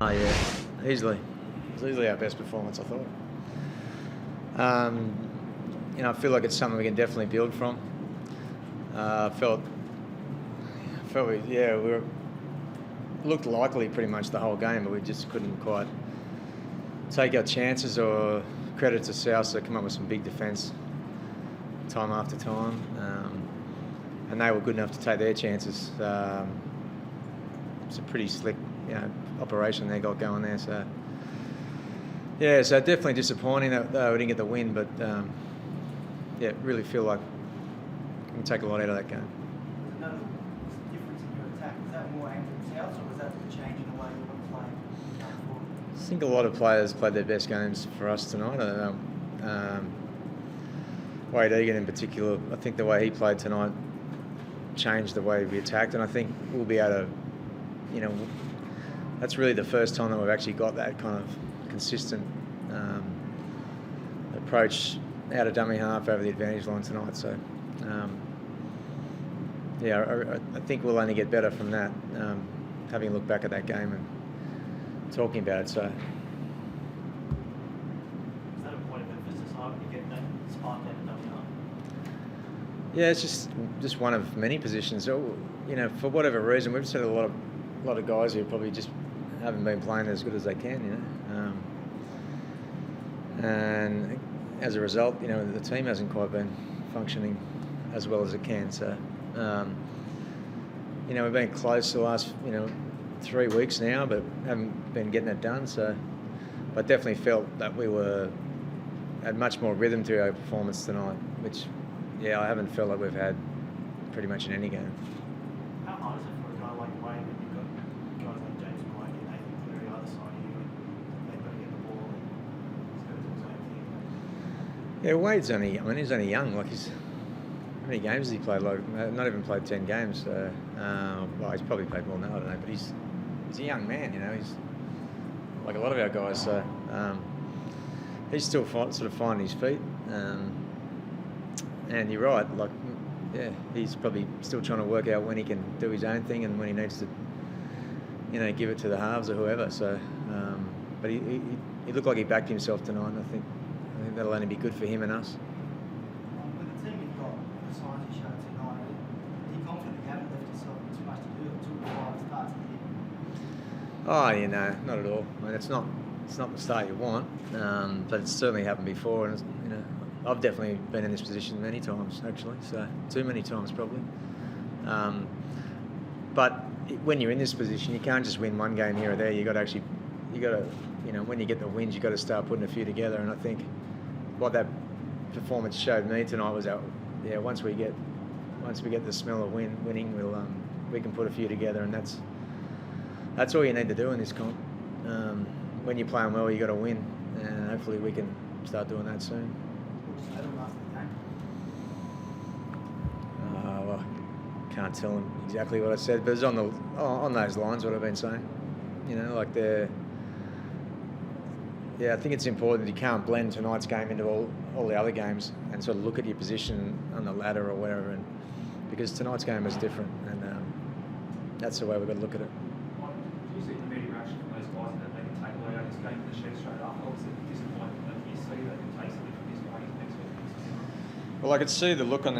Oh yeah, easily. It was easily our best performance, I thought. I feel like it's something we can definitely build from. Felt we looked likely pretty much the whole game, but we just couldn't quite take our chances. Or credit to South, they come up with some big defence time after time, and they were good enough to take their chances. It's a pretty slick, operation they got going there. So so definitely disappointing that we didn't get the win, but really feel like we can take a lot out of that game. Another difference in your attack, was that more aimed at South, or was that the change in the way you want to play going forward? I think a lot of players played their best games for us tonight. I don't know. Wade Egan in particular, I think the way he played tonight changed the way we attacked, and I think we'll be able to, that's really the first time that we've actually got that kind of consistent approach out of dummy half over the advantage line tonight. So, I think we'll only get better from that, having looked back at that game and talking about it. So. Is that a point of emphasis on to get that spot out of dummy half? Yeah, it's just one of many positions. So, for whatever reason, we've seen a lot of guys who probably just haven't been playing as good as they can, and as a result, the team hasn't quite been functioning as well as it can. So, we've been close the last, 3 weeks now, but haven't been getting it done. So, but definitely felt that we had much more rhythm to our performance tonight, which, I haven't felt like we've had pretty much in any game. How hard is it for a guy like Wayne when you've got guys like James White and Nathan Cleary either side of you, and they've got to get the ball and he's got to do his own thing? Yeah, Wade's he's only young. Like how many games has he played? Like, not even played 10 games. So, he's probably played more than that, I don't know. But he's a young man, He's like a lot of our guys. So he's still sort of finding his feet. And you're right. Like, he's probably still trying to work out when he can do his own thing and when he needs to, give it to the halves or whoever. So, but he looked like he backed himself tonight. I think that'll only be good for him and us. With the team you've got, the signs you showed tonight, are you confident you haven't left yourself too much to do until the five starts to hit? Not at all. I mean, it's not the start you want, but it's certainly happened before, and I've definitely been in this position many times, actually. So too many times probably. But when you're in this position, you can't just win one game here or there. You got to, when you get the wins, you got to start putting a few together. And I think what that performance showed me tonight was once we get the smell of winning, we can put a few together, and that's all you need to do in this comp. When you're playing well, you got to win, and hopefully we can start doing that soon. Can't tell them exactly what I said, but it's on those lines what I've been saying. I think it's important that you can't blend tonight's game into all the other games and sort of look at your position on the ladder or wherever, and because tonight's game is different, and that's the way we've got to look at it. Do you see the immediate reaction from those guys that they can take away out of this game in the shed straight after? Or was it disappointing that you see that it takes a different disappointing next week? Well, I could see the look on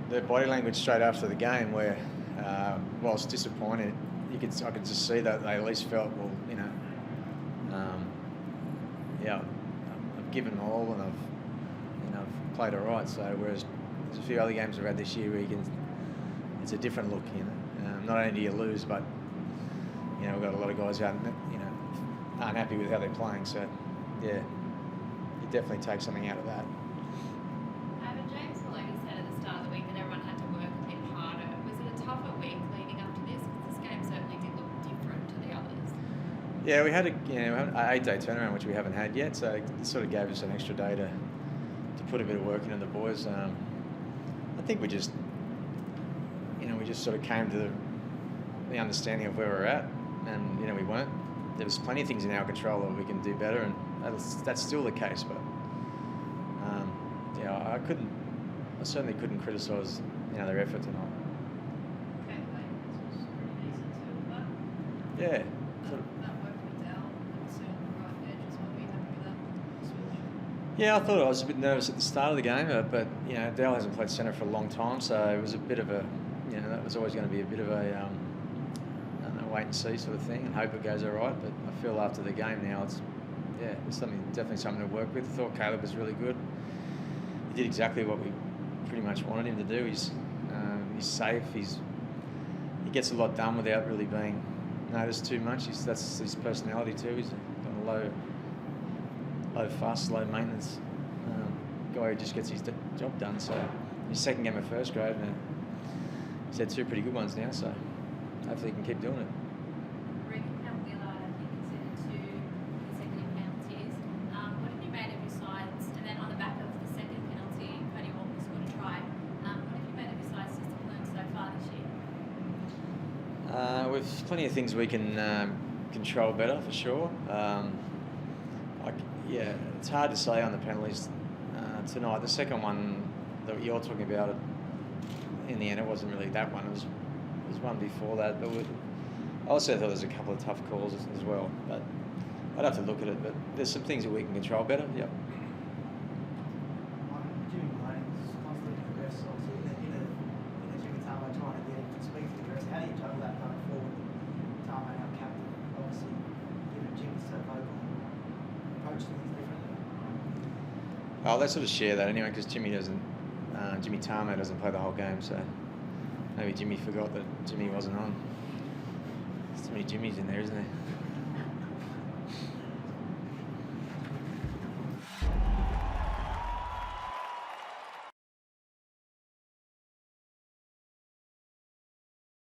their body language straight after the game where, whilst disappointed, I could just see that they at least felt, I've given all and I've played all right. So whereas there's a few other games I've had this year where it's a different look, Not only do you lose, but we've got a lot of guys who aren't happy with how they're playing. So you definitely take something out of that. James Maloney said at the start of the week that everyone had to work a bit harder. Was it a tougher week leading up to this? Because this game certainly did look different to the others. Yeah, we had an 8-day turnaround, which we haven't had yet, so it sort of gave us an extra day to put a bit of work into the boys. I think we just sort of came to the understanding of where we're at, and we weren't. There was plenty of things in our control that we can do better, and that's still the case. But I certainly couldn't criticise their effort tonight. Okay, was pretty decent too, but Yeah. that worked with Yeah, I thought I was a bit nervous at the start of the game, but you know, Dale hasn't played centre for a long time, so it was a bit of a, you know, that was always going to be a bit of a, I don't know, wait and see sort of thing, and hope it goes all right. But I feel after the game now, it's definitely something to work with. I thought Caleb was really good. He did exactly what we pretty much wanted him to do. He's safe. He gets a lot done without really being noticed too much. That's his personality too. He's got a low fuss, low maintenance guy who just gets his job done. So his second game of first grade, and he's had 2 pretty good ones now. So hopefully he can keep doing it. What have you made of your sides? And then on the back of the second penalty, Cody Walker scored a try. What have you made of your sides discipline so far this year? We've plenty of things we can control better for sure. Yeah, it's hard to say on the penalties tonight. The second one that you're talking about, in the end, it wasn't really that one. It was one before that. But I also thought there was a couple of tough calls as well. But I'd have to look at it. But there's some things that we can control better. Yep. Jimmy Maloney's constantly progressed, obviously, in a Jimmy Tamo trying to get him to speak to the rest. How do you juggle that going forward? Tamo, our captain, obviously, given Jimmy's so vocal, approach things differently. Oh, they sort of share that anyway, because Jimmy Tamo doesn't play the whole game, so maybe Jimmy forgot that Jimmy wasn't on. There's too many Jimmys in there, isn't there?